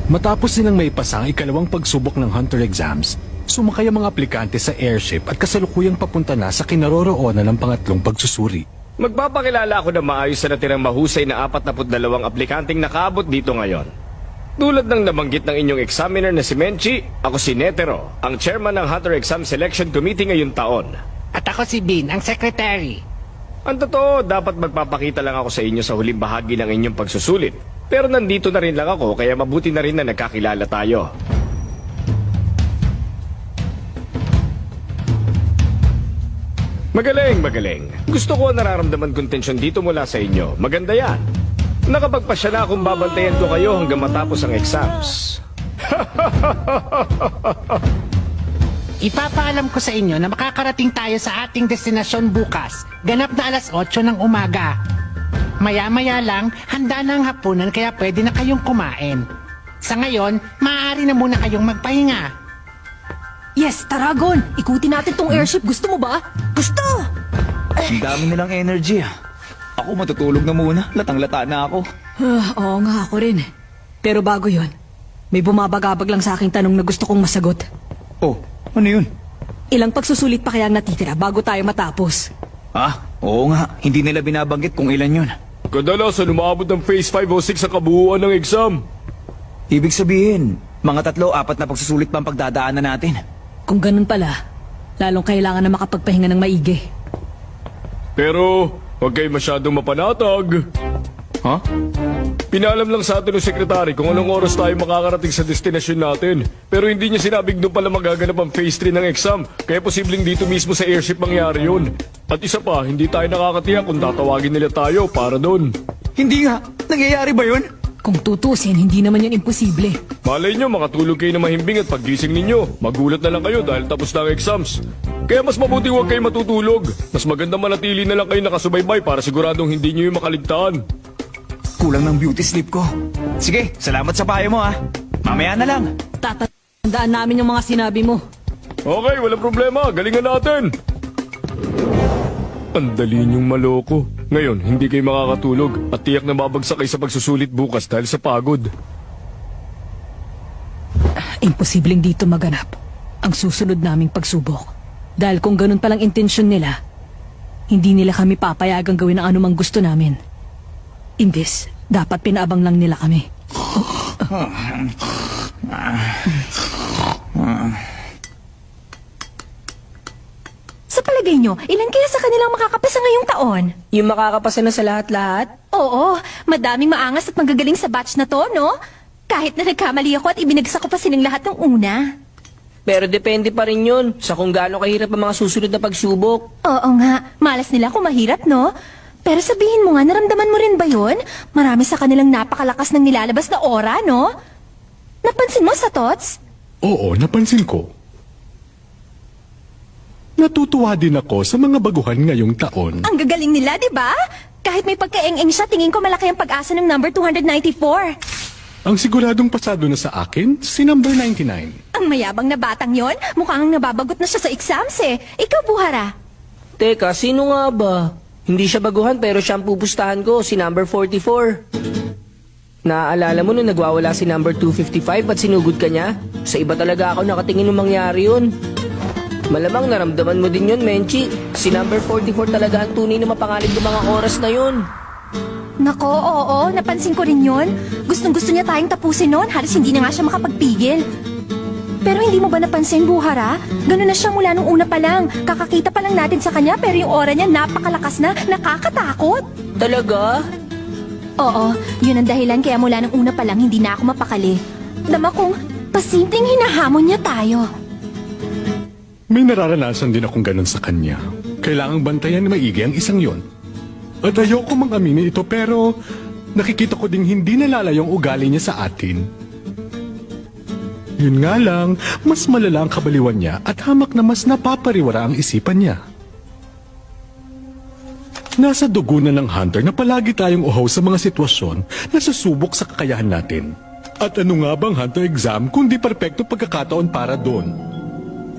Matapos nilang maipasa ang ikalawang pagsubok ng Hunter exams, sumakay ang mga aplikante sa airship at kasalukuyang papunta na sa kinaroroonan ng pangatlong pagsusuri. Magpapakilala ako na maayos na natirang mahusay na 42 aplikanteng nakaabot dito ngayon. Tulad ng nabanggit ng inyong examiner na si Menchi, ako si Netero, ang chairman ng Hunter Exam Selection Committee ngayong taon. At ako si Bin, ang secretary. Ang totoo, dapat magpapakita lang ako sa inyo sa huling bahagi ng inyong pagsusulit. Pero nandito na rin lang ako, kaya mabuti na rin na nagkakilala tayo. Magaling. Gusto ko ang nararamdaman kong tensyon dito mula sa inyo. Maganda yan. Nakapagpasya na akong babantayan ko kayo hanggang matapos ang exams. Ipapaalam ko sa inyo na makakarating tayo sa ating destinasyon bukas, ganap na alas 8 ng umaga. Maya-maya lang, handa na ang hapunan kaya pwede na kayong kumain. Sa ngayon, maaari na muna kayong magpahinga. Yes, Taragon! Ikutin natin tong airship. Gusto mo ba? Gusto! Ang dami nilang energy ah. Ako matutulog na muna. Latang-lata na ako. Oo nga, ako rin. Pero bago yon, may bumabagabag lang sa aking tanong na gusto kong masagot. Oh, ano yun? Ilang pagsusulit pa kaya ang natitira bago tayo matapos? Ah, oo nga. Hindi nila binabanggit kung ilan yun. Kadalasan umabot ng phase 5 o 6 sa kabuuan ng exam. Ibig sabihin, mga 3-4 na pagsusulit pa ang pagdadaanan natin. Kung ganun pala, lalong kailangan na makapagpahinga ng maigi. Pero, huwag kayo masyadong mapanatag. Ha? Pinalam lang sa atin ng sekretary kung anong oras tayo makakarating sa destinasyon natin. Pero hindi niya sinabing doon pala magaganap ang phase 3 ng exam. Kaya posibleng dito mismo sa airship mangyari yun. At isa pa, hindi tayo nakakatiyak kung tatawagin nila tayo para doon. Hindi nga. Nangyayari ba yun? Kung tutusin, hindi naman yun imposible. Malay nyo, makatulog kayo na mahimbing at paggising ninyo, magulat na lang kayo dahil tapos na ang exams. Kaya mas mabuti huwag kayo matutulog. Mas maganda manatili na lang kayo nakasubaybay para siguradong hindi nyo yung makaligtaan. Kulang ng beauty sleep ko. Sige, salamat sa payo mo ah. Mamaya na lang. Tatandaan namin yung mga sinabi mo. Okay, walang problema. Galingan natin. Ang dali niyong maloko. Ngayon, hindi kayo makakatulog at tiyak na babagsak kayo sa pagsusulit bukas dahil sa pagod. Imposibleng dito maganap ang susunod naming pagsubok. Dahil kung ganun palang intensyon nila, hindi nila kami papayagang gawin ang anumang gusto namin. Imbes, dapat pinaabang lang nila kami. Sa palagay nyo, ilan kaya sa kanilang makakapasa ngayong taon? Yung makakapasa na sa lahat-lahat? Oo, madaming maangas at magagaling sa batch na to, no? Kahit na nagkamali ako at ibinagsak ko pa silang lahat ng una. Pero depende pa rin yun sa kung gaano kahirap ang mga susunod na pagsubok. Oo nga, malas nila kung mahirap, no? Pero sabihin mo nga, naramdaman mo rin ba yun? Marami sa kanilang napakalakas ng nilalabas na aura, no? Napansin mo sa tots? Oo, napansin ko. Natutuwa din ako sa mga baguhan ngayong taon. Ang gagaling nila, di ba? Kahit may pagkaeng-eng siya, tingin ko malaki ang pag-asa ng number 294. Ang siguradong pasado na sa akin, si number 99. Ang mayabang na batang yon, mukhang nababagot na siya sa exams eh. Ikaw, Buhara. Teka, sino nga ba? Hindi siya baguhan pero siya ang pupustahan ko, si number 44. Naaalala mo nung nagwawala si number 255 at sinugod ka niya? Sa iba talaga ako nakatingin nung mangyari yun. Malamang naramdaman mo din yun, Menchi. Si number 44 talaga ang tunay na mapanganib ng mga oras na yun. Nako, oo, napansin ko rin yun. Gustong-gusto niya tayong tapusin noon, halos hindi na nga siya makapagpigil. Pero hindi mo ba napansin, Buhara? Ganun na siya mula nung una pa lang. Kakakita pa lang natin sa kanya pero yung aura niya napakalakas na, nakakatakot. Talaga? Oo, yun ang dahilan kaya mula nung una pa lang hindi na ako mapakali. Dama kong pasimpleng hinahamon niya tayo. May nararanasan din akong ganun sa kanya. Kailangang bantayan na maigi ang isang yon. At ayoko mang aminin ito pero nakikita ko ding hindi nalalayong ugali niya sa atin. Yun nga lang, mas malala ang kabaliwan niya at hamak na mas napapariwara ang isipan niya. Nasa dugo na ng Hunter na palagi tayong uhaw sa mga sitwasyon na susubok sa kakayahan natin. At ano nga bang Hunter exam kundi perpekto pagkakataon para doon?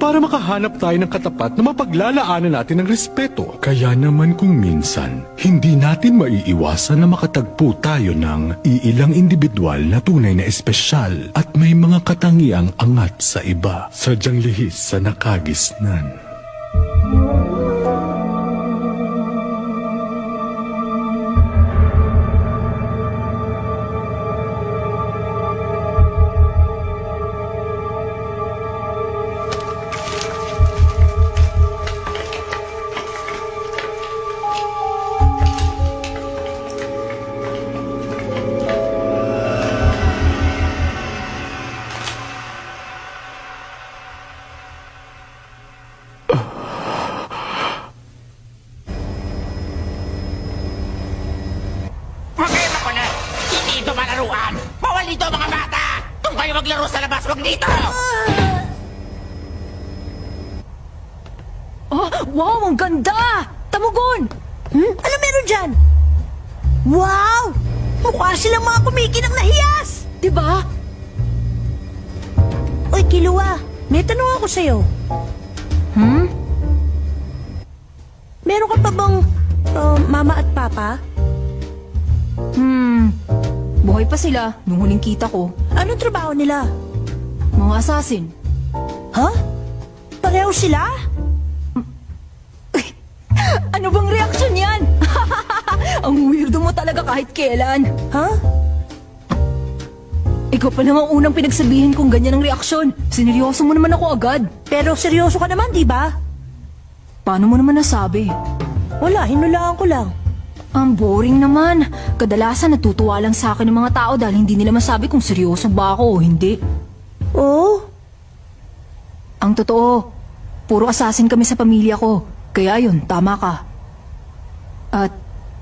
para makahanap tayo ng katapat na mapaglalaanan natin ng respeto. Kaya naman kung minsan, hindi natin maiiwasan na makatagpo tayo ng iilang individual na tunay na espesyal at may mga katangiang angat sa iba, sadyang lihis sa nakagisnan. Problema ko na! Hindi ito malaruan! Bawal dito mga bata! Kung kayo maglaro sa labas, wag dito! Oh, wow, ang ganda! Tamugon! Ano meron dyan? Wow! Mukha silang mga kumikinang nahiyas! Diba? Uy, Kilua, may tanong ako sa'yo. Meron ka pa bang mama at papa? Buhay pa sila nung huling kita ko. Anong trabaho nila? Mga assassin. Ha? Pareho sila? Ano bang reaksyon yan? Ang weirdo mo talaga kahit kailan. Ha? Ikaw pa namang unang pinagsabihin kung ganyan ang reaksyon. Sineryoso mo naman ako agad. Pero seryoso ka naman, di ba? Paano mo naman nasabi? Wala, hinulaan ko lang. Ang boring naman. Kadalasan natutuwa lang sa akin ng mga tao dahil hindi nila masabi kung seryoso ba ako o hindi. Oo? Ang totoo, puro assassin kami sa pamilya ko. Kaya yun, tama ka. At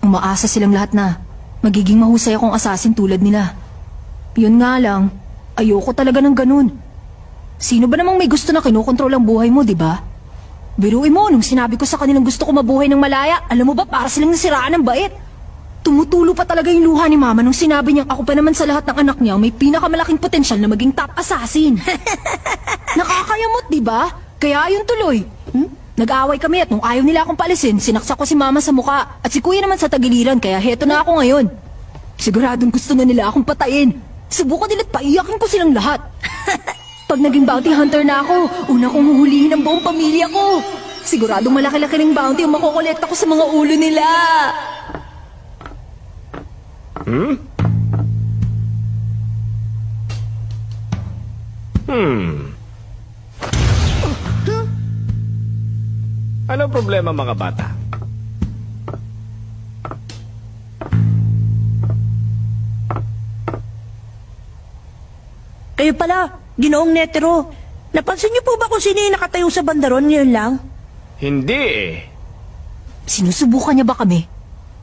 umaasa silang lahat na magiging mahusay akong assassin tulad nila. Yun nga lang, ayoko talaga ng ganun. Sino ba namang may gusto na kinokontrol ang buhay mo, di ba? Biruin mo, nung sinabi ko sa kanilang gusto ko mabuhay ng malaya, alam mo ba, para silang nasiraan ng bait. Tumutulo pa talaga yung luha ni Mama nung sinabi niyang ako pa naman sa lahat ng anak niya may pinakamalaking potensyal na maging top assassin. Nakakayamot, di ba? Kaya ayun tuloy. Nag-aaway kami at nung ayaw nila akong paalisin, sinaksak ko si Mama sa muka at si Kuya naman sa tagiliran kaya heto na ako ngayon. Siguradong gusto na nila akong patayin. Subukan nila't paiyakin ko silang lahat. Pag naging bounty hunter na ako, una kong huhulihin ang buong pamilya ko. Siguradong malaki-laki ng bounty ang makokolekta ko sa mga ulo nila. Anong problema mga bata? Kayo pala, Ginoong Netero. Napansin niyo po ba kung sino yung nakatayo sa bandaron ngayon lang? Hindi eh. Sinusubukan niya ba kami?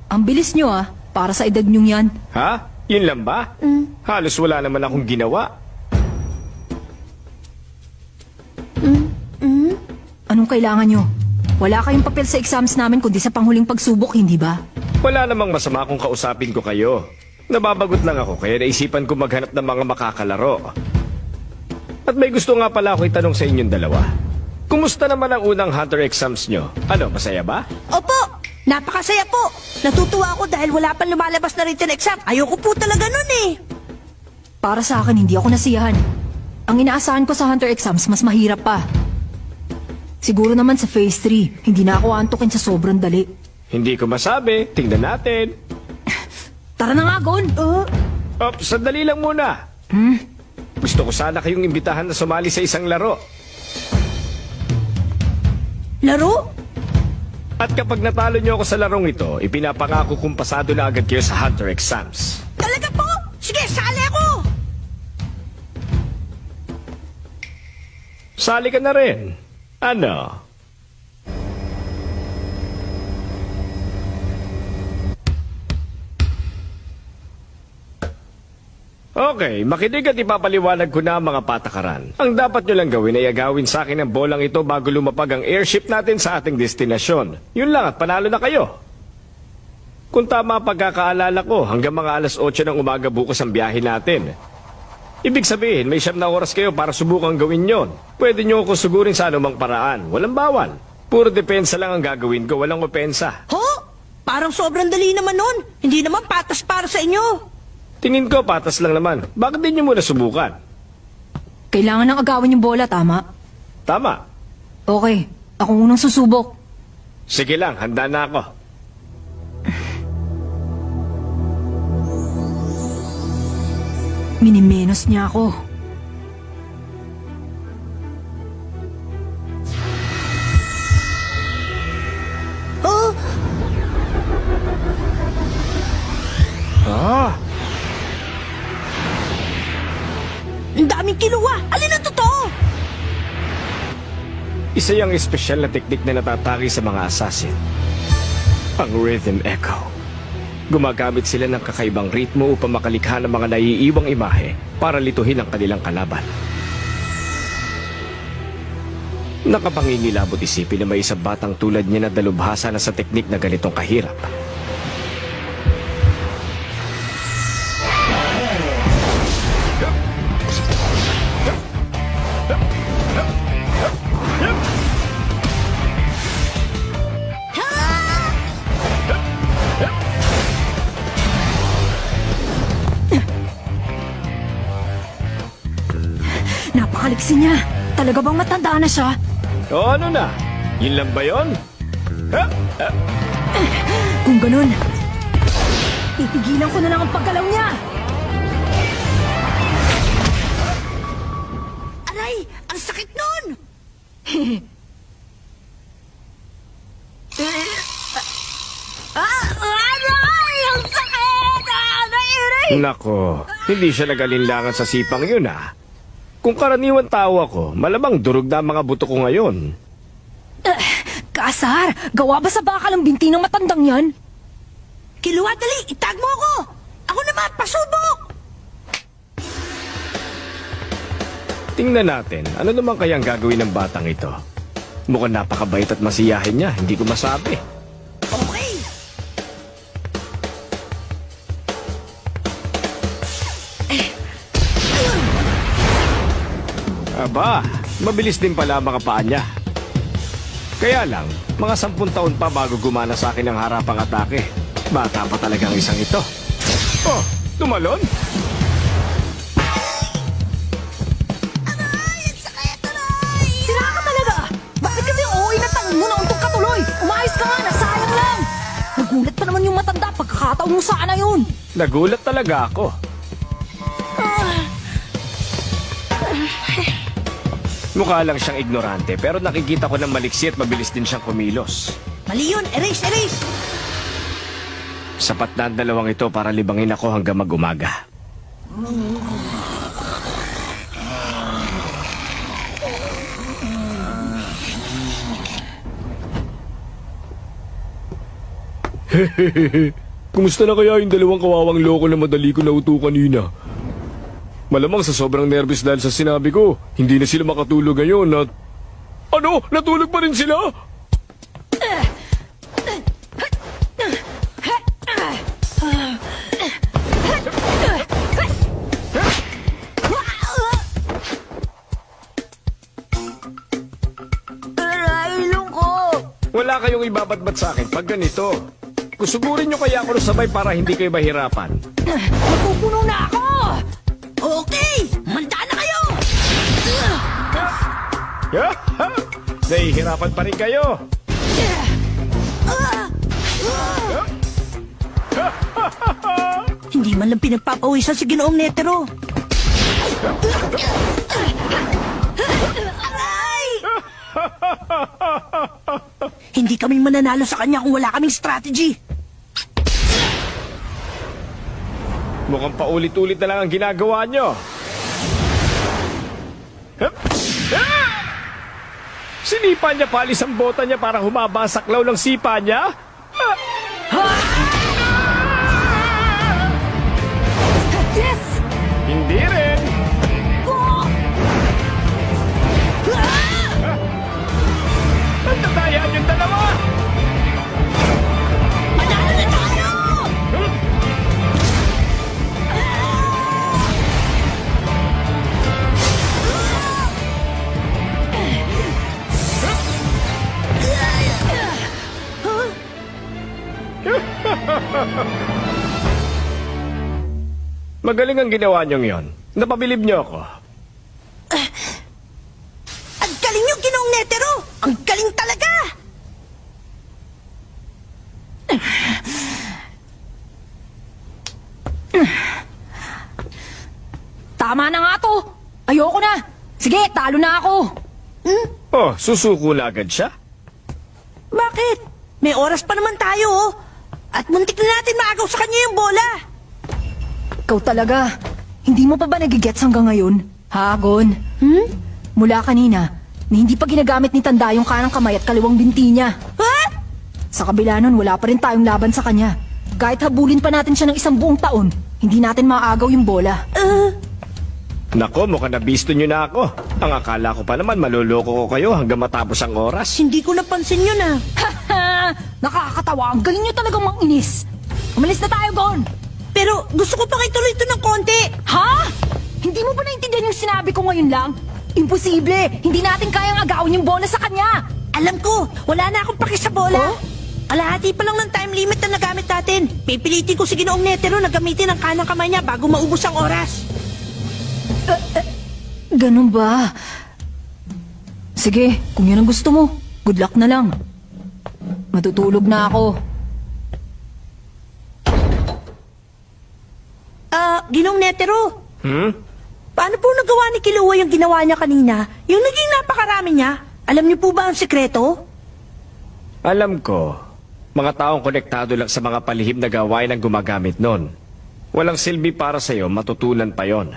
Ang bilis niyo para sa edad niyong yan. Ha? Yun lang ba? Halos wala naman akong ginawa. Anong kailangan niyo? Wala kayong papel sa exams namin kundi sa panghuling pagsubok, hindi ba? Wala namang masama kung kausapin ko kayo. Nababagot lang ako kaya naisipan ko maghanap ng mga makakalaro. At may gusto nga pala ako itanong sa inyong dalawa. Kumusta naman ang unang Hunter exams nyo? Ano, masaya ba? Opo, napakasaya po. Natutuwa ako dahil wala pang lumalabas na written exam. Ayoko po talaga nun eh. Para sa akin, hindi ako nasiyahan. Ang inaasahan ko sa Hunter exams, mas mahirap pa. Siguro naman sa Phase 3, hindi na ako antukin sa sobrang dali. Hindi ko masabi. Tingnan natin. Tara na nga, Gon! Sandali lang muna. Gusto ko sana kayong imbitahan na sumali sa isang laro. Laro? At kapag natalo niyo ako sa larong ito, ipinapangako kong pasado na agad kayo sa Hunter exams. Talaga po? Sige, sali ako! Sali ka na rin. Ano? Okay, makinig at ipapaliwanag ko na ang mga patakaran. Ang dapat nyo lang gawin ay agawin sa akin ang bolang ito bago lumapag ang airship natin sa ating destinasyon. Yun lang at panalo na kayo. Kung tama ang pagkakaalala ko, hanggang mga alas 8 ng umaga bukas ang biyahe natin. Ibig sabihin, may 7 na oras kayo para subukang gawin yon. Pwede nyo ako sugurin sa anumang paraan. Walang bawal. Puro depensa lang ang gagawin ko, walang opensa. Ho? Parang sobrang dali naman nun. Hindi naman patas para sa inyo. Tingin ko, patas lang naman. Bakit di nyo muna subukan? Kailangan ng agawin yung bola, tama? Tama. Okay, ako unang susubok. Sige lang, handa na ako. Minimenos niya ako. Oh, Ah, ang daming kinuha. Alin ang totoo? isa yung espesyal na teknik na natataki sa mga assassin. Ang Rhythm Echo. Gumagamit sila ng kakaibang ritmo upang makalikha ng mga naiiwang imahe para lituhin ang kanilang kalaban. Nakapangingilabot isipin na may isang batang tulad niya na dalubhasa na sa teknik na ganitong kahirap. Napakaliksi niya. Talaga bang matanda na siya? O ano na? Yun lang ba yun? Ha? Kung ganun, pipigilan ko na lang ang paggalaw niya. Aray, ang sakit nun. Aray, ang sakit. Aray. Nako, hindi siya nagalinlangan sa sipang yun ah. Kung karaniwan tao ako, malamang durog na ang mga buto ko ngayon. Kasar, gawa ba sa bakal ang binti ng matandang yan? Kiluwa, dali. Itag mo ako. Ako naman, pasubok. Tingnan natin, ano naman kayang gagawin ng batang ito? Mukhang napakabait at masiyahin niya, hindi ko masabi. Okay. Aba, mabilis din pala ang mga paa niya. Kaya lang, mga 10 taon pa bago gumana sa akin ang harapang atake. Bata pa talagang isang ito. Oh, tumalon? Sira ka talaga! Bakit kasi uuwi na tangon mo na untog ka tuloy? Umayos ka nga na, sayang lang! Nagulat pa naman yung matanda pagkakataon mo sana yun! Nagulat talaga ako. Mukha lang siyang ignorante pero nakikita ko ng maliksi at mabilis din siyang kumilos. Mali yun. Erase, erase. Sapat na ang dalawang ito para libangin ako hanggang mag-umaga. Kumusta na kaya yung dalawang kawawang loko na madali ko nauto kanina? Malamang sa sobrang nervous dahil sa sinabi ko, hindi na sila makatulog ngayon at... Ano? Natulog pa rin sila? Aray, lungkot. Wala kayong ibabatbat sa akin pag ganito. Kusugurin nyo kaya ako sabay para hindi kayo mahirapan. Napupuno na ako. Okay, manda na kayo. Nahihirapan pa rin kayo. Hindi man lang pinagpapawisan si Ginoong Netero. Aray! Hindi kami mananalo sa kanya kung wala kaming strategy. Mukhang paulit-ulit na lang ang ginagawa nyo. Sinipa niya palis ang bota niya para humaba ang saklaw ng sipa niya? Yes! Hindi rin. Ang tatayan yung dalawa. Manalo na tayo! Magaling ang ginawa niyong yon. Napabilib niyo ako. Ang galing nyo, Ginoong Netero! Ang galing talaga! Tama na nga to. Ayoko na. Sige, talo na ako. Oh, susuko na agad siya? Bakit? May oras pa naman tayo, oh. At muntik na natin maagaw sa kanya yung bola. Ikaw talaga. Hindi mo pa ba nagigets hanggang ngayon? Ha, Gon? Mula kanina, na hindi pa ginagamit ni Tanda yung kanang kamay at kaliwang binti niya. Ha? Sa kabila nun, wala pa rin tayong laban sa kanya. Kahit habulin pa natin siya ng isang buong taon, hindi natin maaagaw yung bola. Nako, mukhang nabisto niyo na ako. Ang akala ko pa naman maluloko ko kayo hanggang matapos ang oras. Hindi ko napansin yun, ah. Nakakatawa. Ang galing niyo talagang manginis. Umalis na tayo, Gon. Pero gusto ko pang ituloy ito ng konti. Ha? Hindi mo ba naintindihan yung sinabi ko ngayon lang? Imposible! Hindi natin kayang agawin yung bola sa kanya! Alam ko, wala na akong paki sa bola. Kalahati pa lang ng time limit na nagamit natin. Pipilitin ko si Ginoong Netero na gamitin ang kanang kamay niya bago maubos ang oras. Ganun ba? Sige, kung yun ang gusto mo, good luck na lang. Matutulog na ako. Ginoong Netero, Hmm? paano po nagawa ni Kilua yung ginawa niya kanina? Yung naging napakarami niya? Alam niyo po ba ang sekreto? Alam ko, mga taong konektado lang sa mga palihim na gawain ang gumagamit nun. Walang silbi para sa'yo, matutunan pa yon.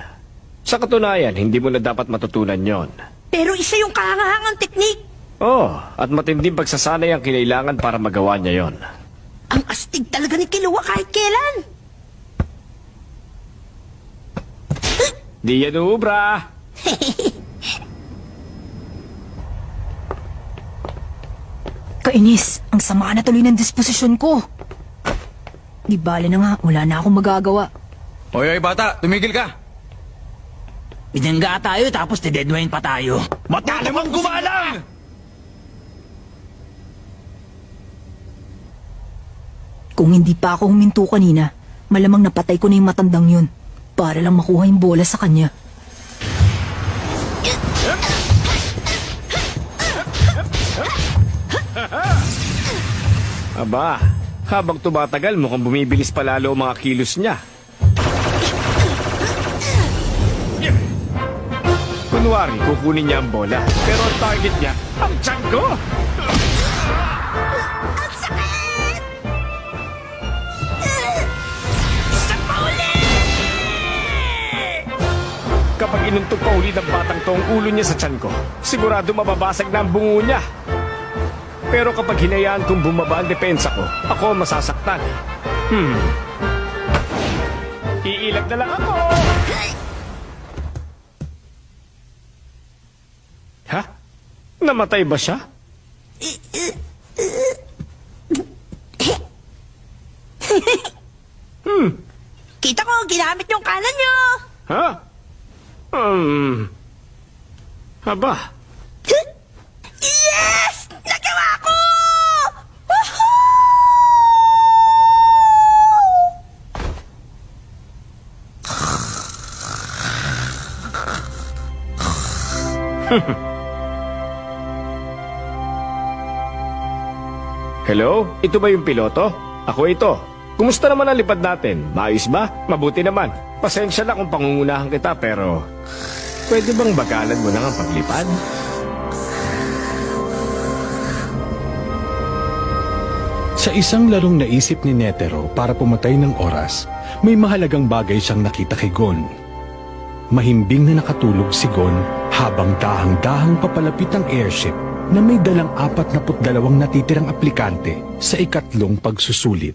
Sa katunayan, hindi mo na dapat matutunan yon. Pero isa yung kahangahangang teknik. Oh, at matinding pagsasanay ang kinailangan para magawa niya yon. Ang astig talaga ni Kilua kahit kailan. Di yan ubra! Kainis, ang sama na tuloy ng disposisyon ko. Di bale na nga, wala na akong magagawa. Oy, bata, tumigil ka. Binangga tayo tapos deadline pa tayo. Matalo mong gumalang! Kung hindi pa ako huminto kanina, malamang napatay ko na yung matandang yun para lang makuha yung bola sa kanya. Aba, habang tumatagal mukhang bumibilis palalo ang mga kilos niya. Kunwari, kukunin niya ang bola. Pero ang target niya, ang tiyan ko! Kapag inuntog pa uli ng batang to ang ulo niya sa tiyan ko, sigurado mababasag na ang bungo niya. Pero kapag hinayaan kong bumaba ang depensa ko, ako masasaktan. Iilag na lang ako! Ha? Namatay ba siya? Kita ko, ginamit yung kanan niyo. Ha? Aba, Yes! Nagawa ko! hello? Ito ba yung piloto? Ako ito. Kumusta naman ang lipad natin? Maayos ba? Mabuti naman. Pasensya na kung pangungunahan kita pero... Pwede bang bagalan mo na ang paglipad? Sa isang larong naisip ni Netero para pumatay ng oras, may mahalagang bagay siyang nakita kay Gon. Mahimbing na nakatulog si Gon habang dahang-dahang papalapit ang airship na may dalang 42 natitirang aplikante sa ikatlong pagsusulit.